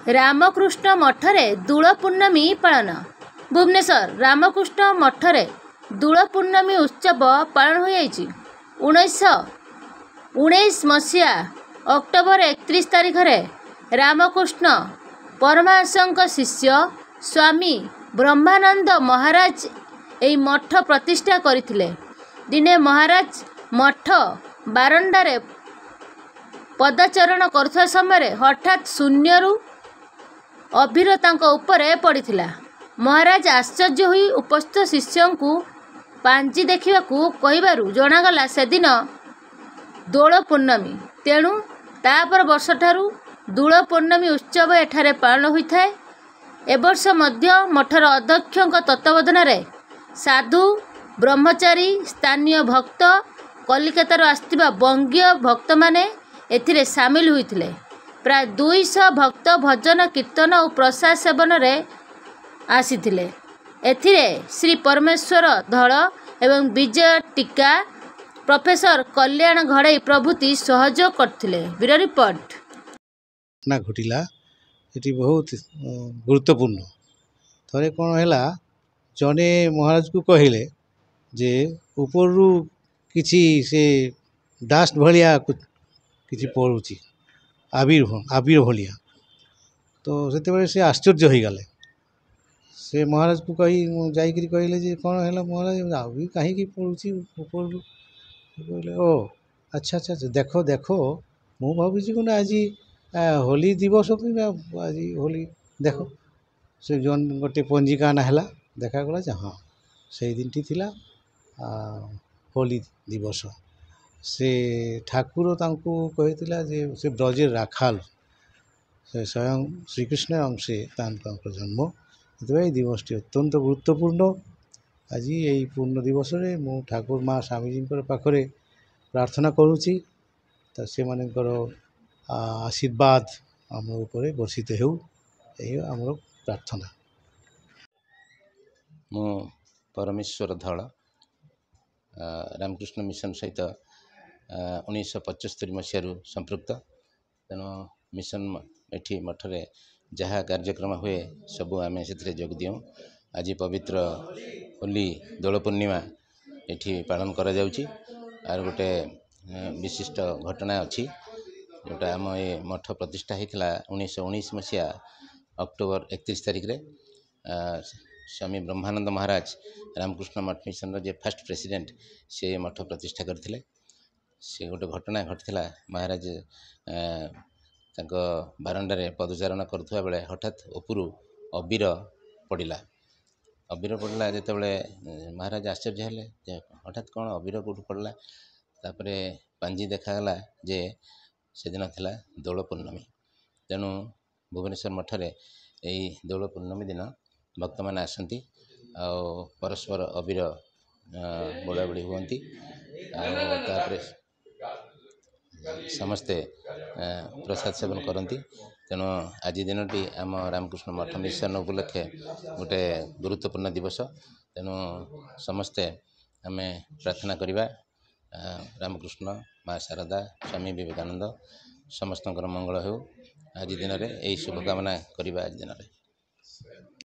रामकृष्ण मठरे दूल पूर्णमी पालन। भुवनेश्वर रामकृष्ण मठरे दूल पूर्णमी उत्सव पालन हो 1919 मसीहा अक्टोबर 31 तारीख में रामकृष्ण परमहंसक शिष्य स्वामी ब्रह्मानंद महाराज यही मठ प्रतिष्ठा करथिले। दिने महाराज मठ बारंडारे पदाचरण करुवा समय हठात शून्यरू अभीर उपरे पड़िथिला। महाराज आश्चर्य हुई उपस्थित शिष्यों को पांजी देखा कहबारू जनागला से दिन दोल पूर्णमी। तेणु तापर वर्ष ठारू दोल पूर्णमी उत्सव एठारे पालन होता है। एवर्ष मध्य मठर अध्यक्ष तत्वावधान साधु ब्रह्मचारी स्थानीय भक्त कलिकतार आसथिबा बंगीय भक्त माने एथिरे सामिल होइथिले। प्राय 200 भक्त भजन कीर्तन और प्रसाद सेवन रे आसीथिले। एथिरे श्री परमेश्वर धड़ एवं विजय टीका प्रोफेसर कल्याण घड़ई प्रभृति सहयोग करथिले। ब्यूरो रिपोर्ट ना घटिला ये बहुत गुरुत्वपूर्ण। थरे कौन है जने महाराज को कहले जे उपरु किछि से डास्ट भलिया किछि पड़ुची आबिर भलिया। तो से आश्चर्य हो गले। से महाराज को कही जाकरी कहले जे कौन है महाराज आबि कहीं पड़ुची ऊपर कहले ओ अच्छा अच्छा देखो देखो मु भावी ना आज होली दिवस आज होली देखो से जन गोटे पंजिका नाहला देखा गला जे हाँ से दिन टी थिला होली दिवस। से ठाकुर तांको कहितिला जे से ब्रजेर राखाल से स्वयं श्रीकृष्ण एवं से जन्म। ये दिवस टी अत्यंत गुरुत्वपूर्ण। आज यही पूर्ण दिवस रे मु ठाकुर माँ स्वामीजी पाखरे प्रार्थना करुँची तो से मानकर आशीर्वाद आम ऊपर वर्षित हो आम प्रार्थना। मु परमेश्वर धड़ रामकृष्ण मिशन सहित 1975 मसीह संपृक्त। तेणु मिशन एठी मठरे जहाँ कार्यक्रम हुए सबू आम से जोग दिउ। आज पवित्र होली दोल पूर्णिमा एठी पालन करा जाउची। आर गोटे विशिष्ट घटना अच्छी जोटा आम ये मठ प्रतिष्ठा होता 1919 मसीहा अक्टोबर 31 तारीख रे स्वामी ब्रह्मानंद महाराज रामकृष्ण मठ मिशन जे फर्स्ट प्रेसिडेंट से मठ प्रतिष्ठा करथिले। से गोटे घटना घटला महाराज बारंडारे पदचारण करुवा बेले हठात उपरू अबीर पड़ा। अबीर पड़ा जो महाराज आश्चर्य हेले हठात कौन अबीर कौट पड़ा। तापर पांजी देखागला जे से दिन थिला दोल पूर्णमी। तेणु भुवनेश्वर मठरे यही दोल पूर्णमी दिन भक्त मैंने आसती परस्पर अबीर बोड़ा बोड़ी हुंती। समस्ते प्रसाद सेवन करती। तेणु आज दिनटी आम रामकृष्ण मठ मिशन उपलक्षे गोटे गुरुत्वपूर्ण दिवस। तेणु समस्ते आम प्रार्थना करवा रामकृष्ण माँ शारदा स्वामी विवेकानंद समस्त मंगल हो। आज दिन में यही शुभकामना करवा आज दिन में।